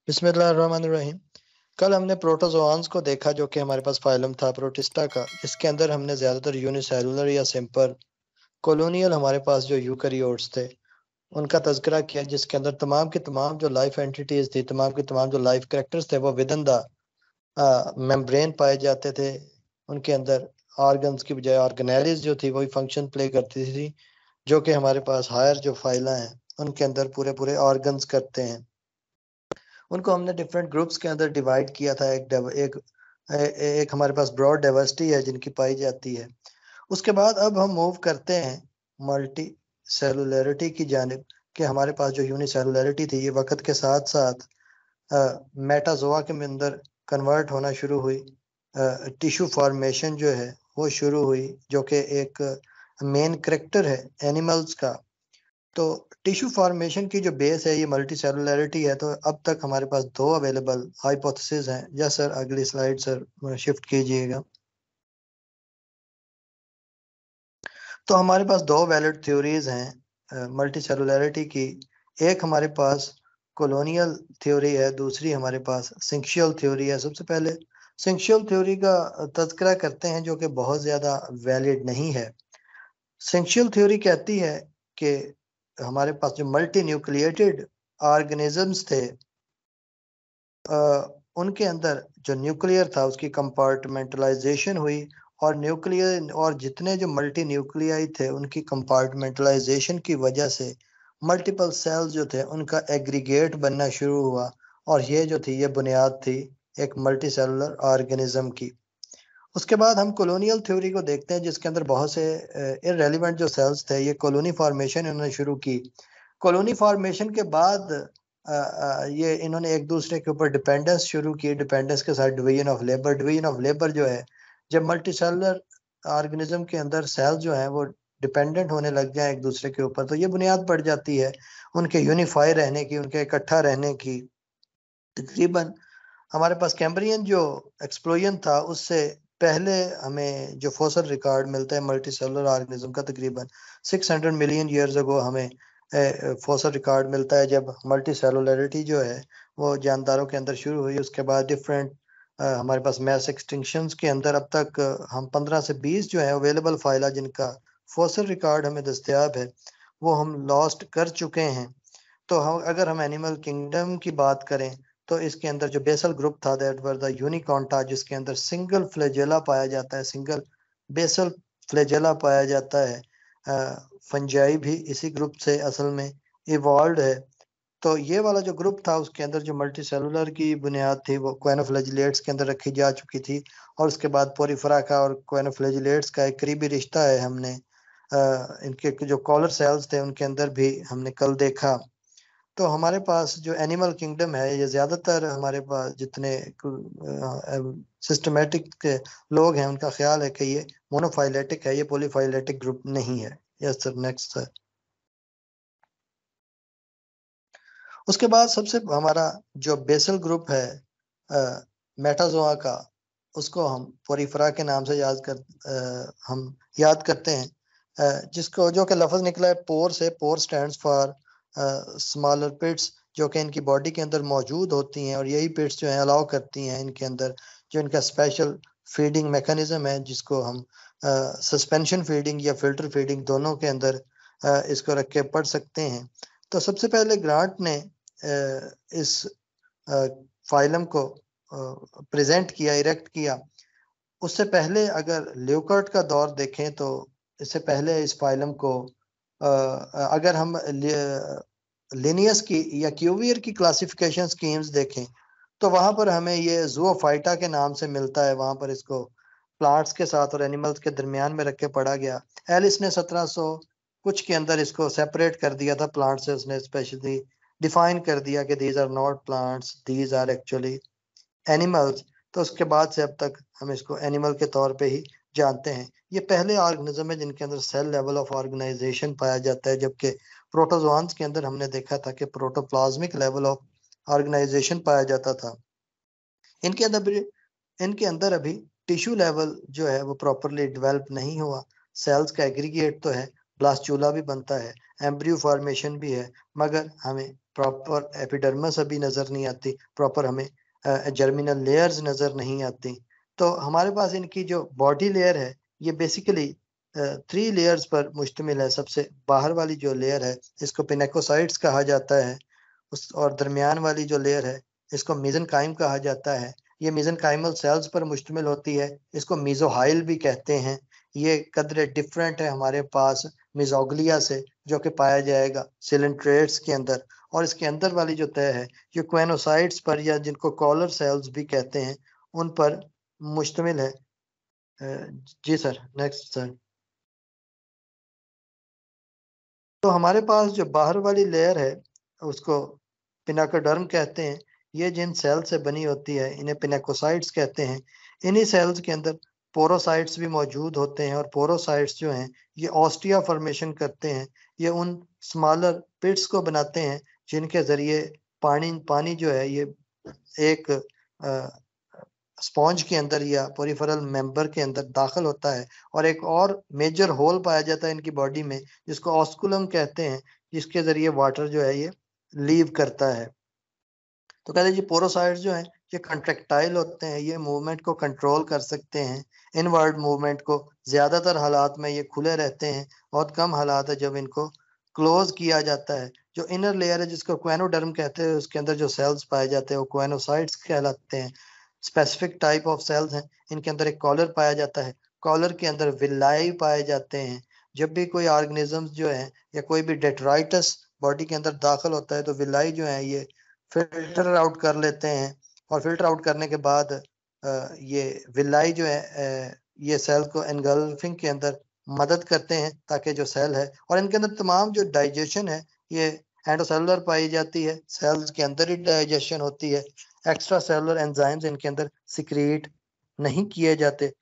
बिस्मिल्लाहिर्रहमानिर्रहीम। कल हमने प्रोटोजोआंस को देखा जो कि हमारे पास फाइलम था प्रोटिस्टा का, जिसके अंदर हमने ज़्यादातर यूनिसेलुलर या सिंपल कॉलोनियल हमारे पास जो यूकैरियोट्स थे उनका तज़किरा किया, जिसके अंदर तमाम के तमाम जो लाइफ एंटिटीज थी, तमाम के तमाम जो लाइफ कैरेक्टर्स थे वो विद इन द मेम्ब्रेन पाए जाते थे। उनके अंदर ऑर्गन्स की बजाय ऑर्गेनेलिज जो थी वही फंक्शन प्ले करती थी, जो कि हमारे पास हायर जो फाइला हैं उनके अंदर पूरे पूरे ऑर्गन्स करते हैं। उनको हमने डिफरेंट ग्रुप्स के अंदर डिवाइड किया था। एक हमारे पास ब्रॉड डाइवर्सिटी है जिनकी पाई जाती है। उसके बाद अब हम मूव करते हैं मल्टी सेलुलरिटी की जानिब, कि हमारे पास जो यूनिसेलुलरिटी थी ये वक्त के साथ साथ मेटाजोआ के अंदर कन्वर्ट होना शुरू हुई। टिश्यू फॉर्मेशन जो है वो शुरू हुई, जो कि एक मेन करेक्टर है एनिमल्स का। तो टिश्यू फॉर्मेशन की जो बेस है ये मल्टी सेलुलरिटी है। तो अब तक हमारे पास दो अवेलेबल हाइपोथेसिस हैं। यस सर, अगली स्लाइड सर शिफ्ट कीजिएगा। तो हमारे पास दो वैलिड थ्योरीज हैं मल्टी सेलुलरिटी की। एक हमारे पास कॉलोनियल थ्योरी है, दूसरी हमारे पास सिंक्शुअल थ्योरी है। सबसे पहले सिंक्शुअल थ्योरी का तज़किरा करते हैं, जो कि बहुत ज़्यादा वैलिड नहीं है। सिंक्शुअल थ्योरी कहती है कि हमारे पास जो मल्टी न्यूक्लिएटेड ऑर्गेनिजम्स थे, उनके अंदर जो न्यूक्लियर था उसकी कंपार्टमेंटलाइजेशन हुई, और न्यूक्लियर और जितने जो मल्टी न्यूक्लियाई थे उनकी कंपार्टमेंटलाइजेशन की वजह से मल्टीपल सेल्स जो थे उनका एग्रीगेट बनना शुरू हुआ। और ये जो थी ये बुनियाद थी एक मल्टी सेलुलर ऑर्गेनिज्म की। उसके बाद हम कॉलोनियल थ्योरी को देखते हैं, जिसके अंदर बहुत से इररेलेवेंट जो सेल्स थे ये कॉलोनी फॉर्मेशन इन्होंने शुरू की। कॉलोनी फॉर्मेशन के बाद ये इन्होंने एक दूसरे के ऊपर डिपेंडेंस शुरू की। डिपेंडेंस के साथ डिवीजन ऑफ लेबर जो है, जब मल्टी सेलुलर ऑर्गेनिज्म के अंदर सेल जो है वो डिपेंडेंट होने लग जाए एक दूसरे के ऊपर, तो ये बुनियाद पड़ जाती है उनके यूनिफाई रहने की, उनके इकट्ठा रहने की। तकरीबन हमारे पास कैम्ब्रियन जो एक्सप्लोजन था उससे पहले हमें जो फोसल रिकॉर्ड मिलता है मल्टी सेलुलर ऑर्गेनिज्म का, तकरीबन 600 मिलियन ईयर्स अगो हमें फोसल रिकॉर्ड मिलता है, जब मल्टी सेलुलरिटी जो है वो जानदारों के अंदर शुरू हुई। उसके बाद डिफरेंट हमारे पास मैस एक्सटिंक्शंस के अंदर अब तक हम 15 से 20 जो है अवेलेबल फाइला जिनका फोसल रिकॉर्ड हमें दस्तयाब है वो हम लॉस्ट कर चुके हैं। तो हम अगर हम एनिमल किंगडम की बात करें तो इसके अंदर जो बेसल ग्रुप था दैट वर द यूनिकॉन्टा, जिसके अंदर सिंगल फ्लैजेला पाया जाता है, सिंगल बेसल फ्लैजेला पाया जाता है। फंजाई भी इसी ग्रुप से असल में इवॉल्व है। तो ये वाला जो ग्रुप था उसके अंदर जो मल्टी सेलुलर की बुनियाद थी वो क्वेनोफ्लैजिलेट्स के अंदर रखी जा चुकी थी। और उसके बाद पोरीफेरा का और क्वेनोफ्लैजिलेट्स का एक करीबी रिश्ता है। हमने इनके जो कॉलर सेल्स थे उनके अंदर भी हमने कल देखा। तो हमारे पास जो एनिमल किंगडम है ये ज्यादातर हमारे पास जितने सिस्टमेटिक लोग हैं उनका ख्याल है कि ये मोनोफाइलेटिक है, ये पॉलीफाइलेटिक ग्रुप नहीं है। Yes sir, next sir. उसके बाद सबसे हमारा जो बेसल ग्रुप है मेटाजोआ का, उसको हम पोरीफेरा के नाम से हम याद करते हैं। जिसको जो कि लफ्ज निकला है पोर से। पोर स्टैंड्स फॉर स्मॉलर पिट्स, जो कि इनकी बॉडी के अंदर मौजूद होती हैं, और यही पिट्स जो है अलाउ करती हैं इनके अंदर जो इनका स्पेशल फीडिंग मैकेनिज्म है, जिसको हम सस्पेंशन फीडिंग या फिल्टर फीडिंग दोनों के अंदर इसको रख के पढ़ सकते हैं। तो सबसे पहले ग्रांट ने इस फाइलम को प्रेजेंट किया, इरेक्ट किया। उससे पहले अगर ल्यूकर्ट का दौर देखें तो इससे पहले इस फाइलम को अगर हम लिनियस की या क्यूवियर की क्लासिफिकेशन स्कीम्स देखें तो वहां पर हमें ये ज़ूओफाइटा के नाम से मिलता है। वहां पर इसको प्लांट्स के साथ और एनिमल्स के दरमियान में रख के पढ़ा गया। एलिस ने 1700 कुछ के अंदर इसको सेपरेट कर दिया था प्लांट से। उसने स्पेशली डिफाइन कर दिया कि these are not plants, these are actually animals. तो उसके बाद से अब तक हम इसको एनिमल के तौर पे ही जानते हैं। ये पहले ऑर्गेनिज्म है जिनके अंदर सेल लेवल ऑफ ऑर्गेनाइजेशन पाया जाता है, जबकि प्रोटोजोआंस के अंदर हमने देखा था कि प्रोटोप्लाज्मिक लेवल ऑफ ऑर्गेनाइजेशन पाया जाता था। इनके अंदर भी इनके अंदर अभी टिश्यू लेवल जो है वो प्रॉपरली डेवलप नहीं हुआ। सेल्स का एग्रीगेट तो है, ब्लास्टूला भी बनता है, एम्ब्रियो फॉर्मेशन भी है, मगर हमें प्रॉपर एपिडर्मिस अभी नजर नहीं आती, प्रॉपर हमें जर्मिनल लेयर्स नजर नहीं आती। तो हमारे पास इनकी जो बॉडी लेयर है ये बेसिकली 3 लेयर्स पर मुश्तमिल है। सबसे बाहर वाली जो लेयर है इसको पिनेकोसाइट्स कहा जाता है, उस और दरमियान वाली जो लेयर है इसको मेसेनकाइम कहा जाता है। ये मेसेनकाइमल सेल्स पर मुश्तमिल होती है, इसको मीजोहाइल भी कहते हैं। ये कदरे डिफरेंट है हमारे पास मिजोग्लिया से, जो कि पाया जाएगा सिलेंट्रेट्स के अंदर। और इसके अंदर वाली जो तय है ये क्वेनोसाइट्स पर, या जिनको कॉलर सेल्स भी कहते हैं, उन पर मुश्तमिल है। जी सर, नेक्स्ट सर। तो हमारे पास जो बाहर वाली लेयर है उसको पिनाकोडर्म कहते हैं। ये जिन सेल से बनी होती है इन्हें पिनेकोसाइट्स कहते हैं। इन्हीं सेल्स के अंदर पोरोसाइट्स भी मौजूद होते हैं, और पोरोसाइट्स जो हैं ये ऑस्टिया फॉर्मेशन करते हैं। ये उन स्मॉलर पिट्स को बनाते हैं जिनके जरिए पानी पानी जो है ये एक स्पॉन्ज के अंदर या पोरिफेरल मेंबर के अंदर दाखिल होता है, और एक और मेजर होल पाया जाता है इनकी बॉडी में जिसको ऑस्कुलम कहते हैं, जिसके जरिए वाटर जो है ये लीव करता है। तो कहते हैं जी पोरोसाइट्स जो हैं ये कंट्रेक्टाइल होते हैं, ये मूवमेंट को कंट्रोल कर सकते हैं। इनवर्ड मूवमेंट को ज्यादातर हालात में ये खुले रहते हैं, बहुत कम हालात है जब इनको क्लोज किया जाता है। जो इनर लेयर है जिसको क्वेनोडर्म कहते हैं उसके अंदर जो सेल्स पाए जाते हैं वो क्वेनोसाइट्स कहलाते हैं। स्पेसिफिक टाइप ऑफ सेल्स हैं, इनके अंदर एक कॉलर पाया जाता है, कॉलर के अंदर विलाई पाए जाते हैं। जब भी कोई ऑर्गेनिजम्स जो है या कोई भी डेट्राइटस बॉडी के अंदर दाखिल होता है तो विलाई जो है ये फिल्टर आउट कर लेते हैं, और फिल्टर आउट करने के बाद ये विलाई जो है ये सेल को एनगल्फिंग के अंदर मदद करते हैं, ताकि जो सेल है, और इनके अंदर तमाम जो डाइजेशन है ये एंडोसेलुलर पाई जाती है, सेल्स के अंदर ही डाइजेशन होती है। एक्स्ट्रा सेलुलर एंजाइम्स इनके अंदर सिक्रिएट नहीं किए जाते।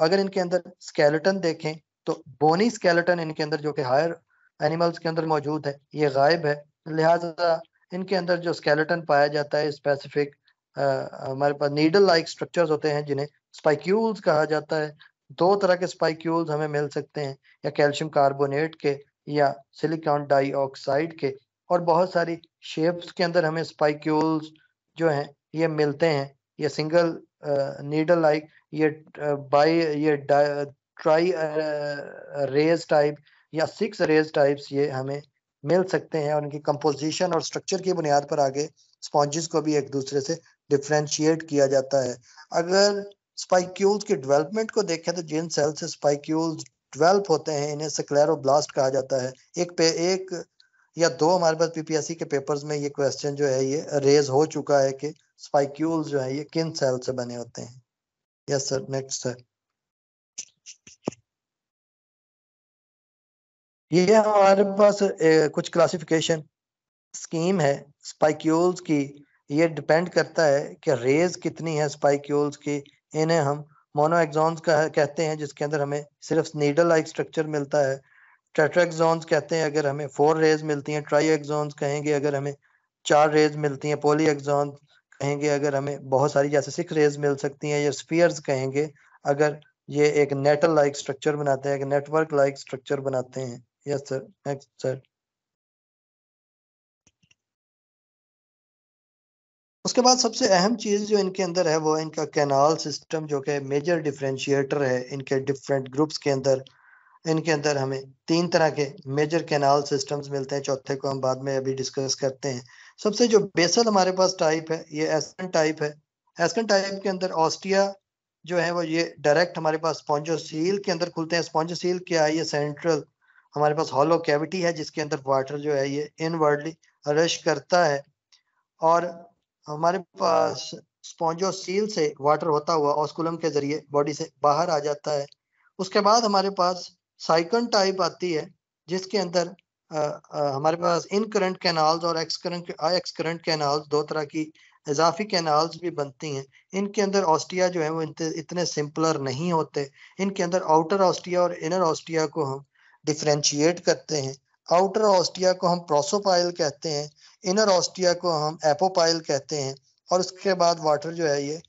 अगर इनके अंदर स्केलेटन देखें तो बोनी स्केलेटन इनके अंदर जो कि हायर एनिमल्स के अंदर मौजूद है ये गायब है। लिहाजा इनके अंदर जो स्केलेटन पाया जाता है स्पेसिफिक, हमारे पास नीडल लाइक स्ट्रक्चर्स होते हैं जिन्हें स्पाइक्यूल्स कहा जाता है। 2 तरह के स्पाइक्यूल्स हमें मिल सकते हैं, या कैल्शियम कार्बोनेट के या सिलिकॉन डाइऑक्साइड के, और बहुत सारी शेप्स के अंदर हमें स्पाइक्यूल्स जो हैं ये मिलते हैं। ये सिंगल नीडल लाइक, ये बाई, ये ट्राई रेज टाइप या 6 रेज टाइप्स ये हमें मिल सकते हैं, और उनकी कंपोजिशन और स्ट्रक्चर की बुनियाद पर आगे स्पॉन्जेस को भी एक दूसरे से डिफरेंशिएट किया जाता है। अगर स्पाइक्यूल्स की डेवलपमेंट को देखें तो जिन सेल से स्पाइक्यूल्स डेवलप होते हैं इन्हें स्क्लेरोब्लास्ट कहा जाता है। एक या दो हमारे पास पीपीएससी के पेपर्स में ये क्वेश्चन जो है ये रेज हो चुका है कि स्पाइक्यूल्स जो है ये किन सेल से बने होते हैं। Yes sir, next sir. ये हमारे पास कुछ क्लासिफिकेशन स्कीम है स्पाइक्यूल्स की। ये डिपेंड करता है कि रेज कितनी है स्पाइक्यूल्स की। इन्हें हम मोनोएक्सॉन्स का कहते हैं जिसके अंदर हमें सिर्फ नीडल लाइक स्ट्रक्चर मिलता है। टेट्राएक्सॉन्स कहते हैं अगर हमें 4 रेज मिलती हैं। ट्राईएक्सॉन्स कहेंगे अगर हमें 4 रेज मिलती हैं। पॉलीएक्सॉन कहेंगे अगर हमें बहुत सारी जैसे 6 रेज मिल सकती हैं। या स्फीयर्स कहेंगे अगर ये एक नेटल लाइक स्ट्रक्चर बनाते हैं, एक नेटवर्क लाइक स्ट्रक्चर बनाते हैं। Yes sir, next sir. उसके बाद सबसे अहम चीज जो इनके अंदर है वो है इनका कैनाल सिस्टम, जो कि मेजर डिफरेंशिएटर है इनके डिफरेंट ग्रुप्स के अंदर। इनके अंदर हमें 3 तरह के मेजर कैनाल सिस्टम्स मिलते हैं, चौथे को हम बाद में अभी डिस्कस करते हैं। सबसे जो बेसल हमारे पास टाइप है ये एस्कन टाइप है। एस्कन टाइप के अंदर ऑस्टिया जो है वो ये डायरेक्ट हमारे पास स्पॉन्जोसील के अंदर खुलते हैं। स्पॉन्जोसील क्या है? ये सेंट्रल हमारे पास हॉलो कैविटी है जिसके अंदर वाटर जो है ये इनवर्डली रश करता है, और हमारे पास स्पॉन्जोसील से वाटर होता हुआ ऑस्कुलम के जरिए बॉडी से बाहर आ जाता है। उसके बाद हमारे पास साइकन टाइप आती है जिसके अंदर हमारे पास इन करंट कैनाल्स और एक्स करंट कैनाल्स, 2 तरह की इजाफी कैनाल्स भी बनती हैं। इनके अंदर ऑस्टिया जो है वो इतने सिंपलर नहीं होते। इनके अंदर आउटर ऑस्टिया और इनर ऑस्टिया को हम डिफरेंशिएट करते हैं। आउटर ऑस्टिया को हम प्रोसोपाइल कहते हैं, इनर ऑस्टिया को हम एपोपाइल कहते हैं। और उसके बाद वाटर जो है ये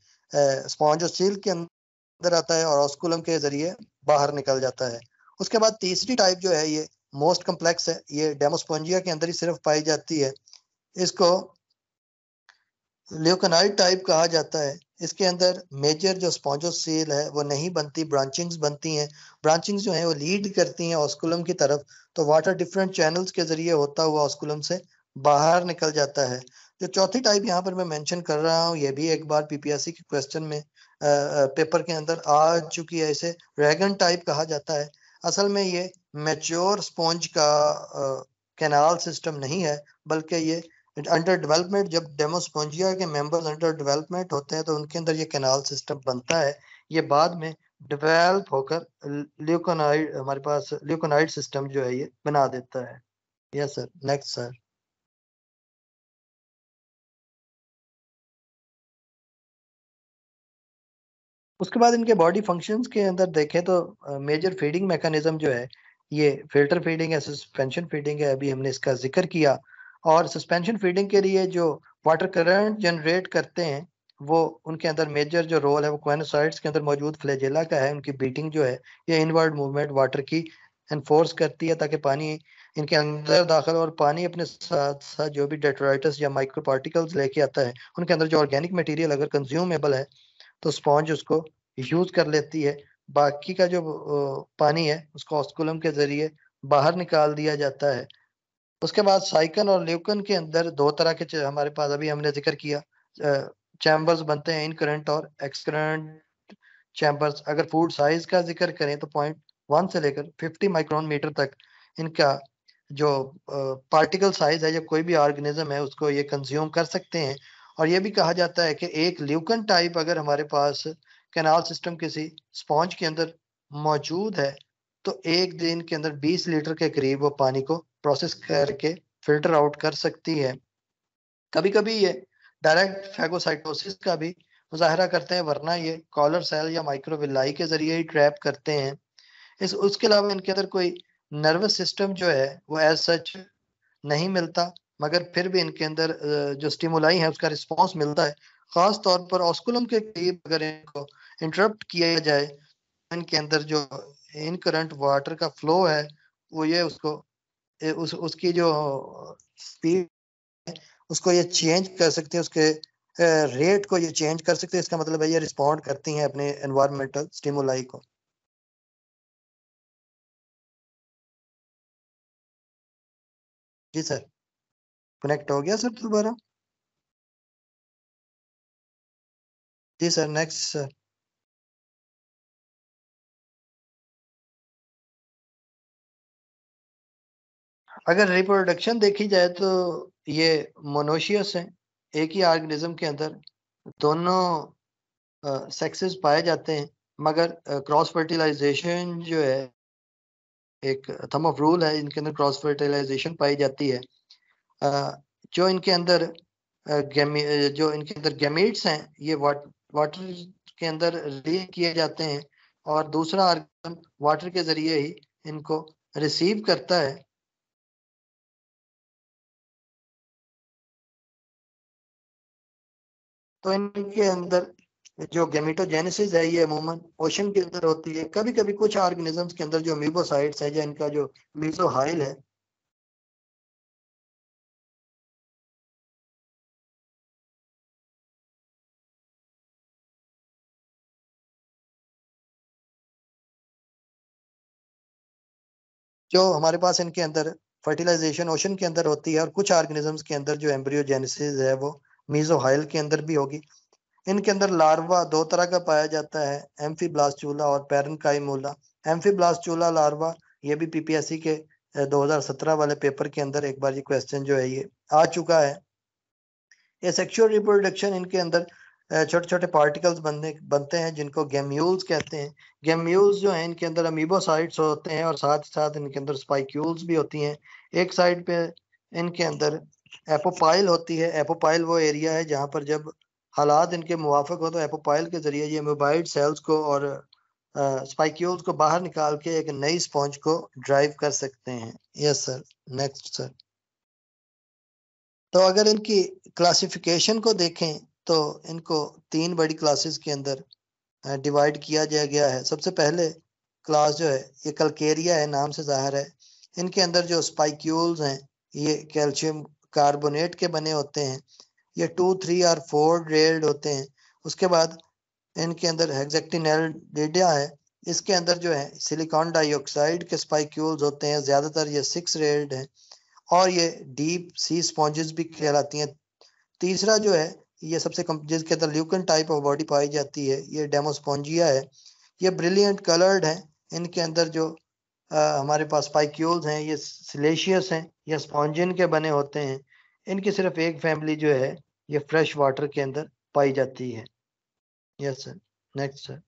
स्पॉन्ज और सील के अंदर आता है और ऑस्कुलम के जरिए बाहर निकल जाता है। उसके बाद तीसरी टाइप जो है ये मोस्ट कम्प्लेक्स है, ये डेमोस्पोंजिया के अंदर ही सिर्फ पाई जाती है। इसको ल्यूकेनाइड टाइप कहा जाता है। इसके अंदर मेजर जो स्पॉन्जोसील है वो नहीं बनती, ब्रांचिंग्स बनती हैं। ब्रांचिंग्स जो है वो लीड करती हैं ऑस्कुलम की तरफ, तो वाटर डिफरेंट चैनल्स के जरिए होता हुआ ऑस्कुलम से बाहर निकल जाता है। जो चौथी टाइप यहाँ पर मैं मेंशन कर रहा हूँ, ये भी एक बार पीपीएससी के क्वेश्चन में पेपर के अंदर आ चुकी है। इसे रैगन टाइप कहा जाता है। असल में ये मैच्योर स्पॉन्ज का कैनाल सिस्टम नहीं है, बल्कि ये अंडर डेवलपमेंट, जब डेमोस्पोंजिया के मेंबर्स अंडर डेवलपमेंट होते हैं तो उनके अंदर ये कैनाल सिस्टम बनता है। ये बाद में डेवलप होकर ल्यूकोनाइड, हमारे पास ल्यूकोनाइड सिस्टम जो है ये बना देता है। Yes sir, next sir. उसके बाद इनके बॉडी फंक्शंस के अंदर देखें तो मेजर फीडिंग मैकेनिज्म जो है ये फिल्टर फीडिंग है, सस्पेंशन फीडिंग है, अभी हमने इसका जिक्र किया। और सस्पेंशन फीडिंग के लिए जो वाटर करंट जनरेट करते हैं वो उनके अंदर मेजर जो रोल है वो कोइनोसाइट्स के अंदर मौजूद फ्लैजेला का है। उनकी बीटिंग जो है ये इनवर्ड मूवमेंट वाटर की एनफोर्स करती है ताकि पानी इनके अंदर दाखिल, और पानी अपने साथ साथ जो भी डेट्राइटस या माइक्रो पार्टिकल्स लेके आता है, उनके अंदर जो ऑर्गेनिक मटेरियल अगर कंज्यूमेबल है तो स्पॉन्ज उसको यूज कर लेती है। बाकी का जो पानी है उसको ऑस्कुलम के जरिए बाहर निकाल दिया जाता है। उसके बाद साइकन और ल्यूकन के अंदर दो तरह के हमारे पास अभी हमने जिक्र किया चैम्बर्स बनते हैं, इन करंट और एक्सकरंट चैम्बर्स। अगर फूड साइज का जिक्र करें तो 0.1 से लेकर 50 माइक्रोन मीटर तक इनका जो पार्टिकल साइज है, या कोई भी ऑर्गेनिज्म है उसको ये कंज्यूम कर सकते हैं। और ये भी कहा जाता है कि एक ल्यूकन टाइप अगर हमारे पास कैनाल सिस्टम किसी स्पॉन्ज के अंदर मौजूद है तो एक दिन के अंदर 20 लीटर के करीब वो पानी को प्रोसेस करके फिल्टर आउट कर सकती है। कभी कभी ये डायरेक्ट फैगोसाइटोसिस का भी मुजाहरा करते हैं, वरना ये कॉलर सेल या माइक्रोविलाई के जरिए ही ट्रैप करते हैं। इस उसके अलावा इनके अंदर कोई नर्वस सिस्टम जो है वो एज सच नहीं मिलता, मगर फिर भी इनके अंदर जो स्टिमुलाई है उसका रिस्पॉन्स मिलता है। खास तौर पर ऑस्कुलम के करीब अगर इनको इंटरप्ट किया जाए तो इनके अंदर जो इन करंट वाटर का फ्लो है वो ये उसको उसकी जो स्पीड उसको ये चेंज कर सकते हैं, उसके रेट को ये चेंज कर सकते हैं। इसका मतलब है ये रिस्पॉन्ड करती हैं अपने एनवायरमेंटल स्टिमुलाई को। जी सर, कनेक्ट हो गया सर दोबारा? जी सर, नेक्स्ट सर। अगर रिप्रोडक्शन देखी जाए तो ये मोनोशियस है। एक ही ऑर्गेनिज्म के अंदर दोनों सेक्सेस पाए जाते हैं, मगर क्रॉस फर्टिलाइजेशन जो है एक थंब ऑफ रूल है, इनके अंदर क्रॉस फर्टिलाइजेशन पाई जाती है। जो इनके अंदर जो इनके अंदर गैमीट्स हैं ये वाटर के अंदर रिलीज किए जाते हैं, और दूसरा ऑर्गेनिज्म वाटर के जरिए ही इनको रिसीव करता है। तो इनके अंदर जो गैमेटोजेनेसिस है ये अमूमन ओशन के अंदर होती है। कभी कभी कुछ ऑर्गेनिजम्स के अंदर जो मीबोसाइट्स है, या इनका जो मीजोहाइल है, जो हमारे पास इनके अंदर फर्टिलाइजेशन ओशन के अंदर होती है, और कुछ ऑर्गेनिजम्स के अंदर जो एम्ब्रियोजेनेसिस है वो मीजोहाइल के अंदर भी होगी। इनके अंदर लार्वा दो तरह का पाया जाता है, एम्फीब्लास्टूला और पैरेन्काइमोला। एम्फीब्लास्टूला लार्वा, ये भी पीपीएससी के 2017 वाले पेपर के अंदर एक बार ये क्वेश्चन जो है ये आ चुका है। ये सेक्सुअल रिप्रोडक्शन, इनके अंदर छोटे छोटे पार्टिकल्स बनते हैं जिनको गेम्यूल्स कहते हैं। गेम्यूल्स जो हैं इनके अंदर अमीबोसाइट्स होते हैं, और साथ ही साथ इनके अंदर स्पाइक्यूल्स भी होती हैं। एक साइड पे इनके अंदर एपोपाइल होती है। एपोपाइल वो एरिया है जहाँ पर जब हालात इनके मुवाफिक हो तो एपोपाइल के जरिए ये मोबाइल सेल्स को और स्पाइक्यूल्स को बाहर निकाल के एक नई स्पॉन्ज को ड्राइव कर सकते हैं। Yes sir, next sir. तो अगर इनकी क्लासिफिकेशन को देखें तो इनको तीन बड़ी क्लासेस के अंदर डिवाइड किया गया है। सबसे पहले क्लास जो है ये कल्केरिया है, नाम से जाहिर है। इनके अंदर जो स्पाइक्यूल्स हैं ये कैल्शियम कार्बोनेट के बने होते हैं। ये 2, 3 और 4 रेल्ड होते हैं। उसके बाद इनके अंदर हेक्सेक्टिनेल्डिडिया है। इसके अंदर जो है सिलिकॉन डाइऑक्साइड के स्पाइक्यूल्स होते हैं, ज्यादातर ये 6 रेल्ड हैं और ये डीप सी स्पॉन्जेस भी कहलाती हैं। तीसरा जो है ये सबसे कम जिसके अंदर ल्यूकन टाइप ऑफ बॉडी पाई जाती है, ये डेमोस्पोंजिया है। ये ब्रिलियंट कलर्ड है। इनके अंदर जो हमारे पास स्पाइक्यूल्स हैं ये सिलेशियस हैं या स्पॉन्जिन के बने होते हैं। इनकी सिर्फ एक फैमिली जो है ये फ्रेश वाटर के अंदर पाई जाती है। Yes sir, next sir.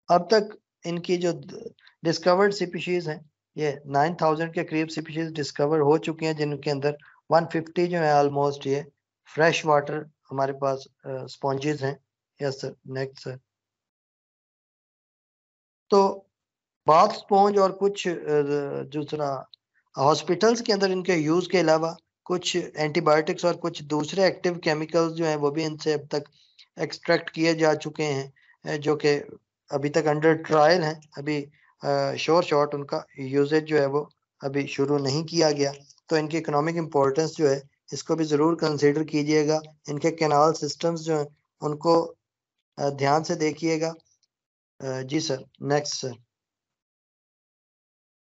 अब तक इनकी जो डिस्कवर्ड स्पीशीज हैं ये 9000 के करीब स्पीशीज डिस्कवर हो चुकी हैं, जिनके अंदर 150 जो है ऑलमोस्ट ये फ्रेश वाटर हमारे पास स्पॉन्जेस हैं। Yes sir, next sir. तो बाथ स्पॉन्ज और कुछ दूसरा हॉस्पिटल्स के अंदर इनके यूज के अलावा कुछ एंटीबायोटिक्स और कुछ दूसरे एक्टिव केमिकल्स जो हैं वो भी इनसे अब तक एक्सट्रैक्ट किए जा चुके हैं, जो कि अभी तक अंडर ट्रायल हैं। अभी श्योर शॉट उनका यूजेज जो है वो अभी शुरू नहीं किया गया। तो इनकी इकोनॉमिक इम्पोर्टेंस जो है इसको भी ज़रूर कंसिडर कीजिएगा। इनके कैनाल सिस्टम्स जो हैं उनको ध्यान से देखिएगा। जी सर, नेक्स्ट सर।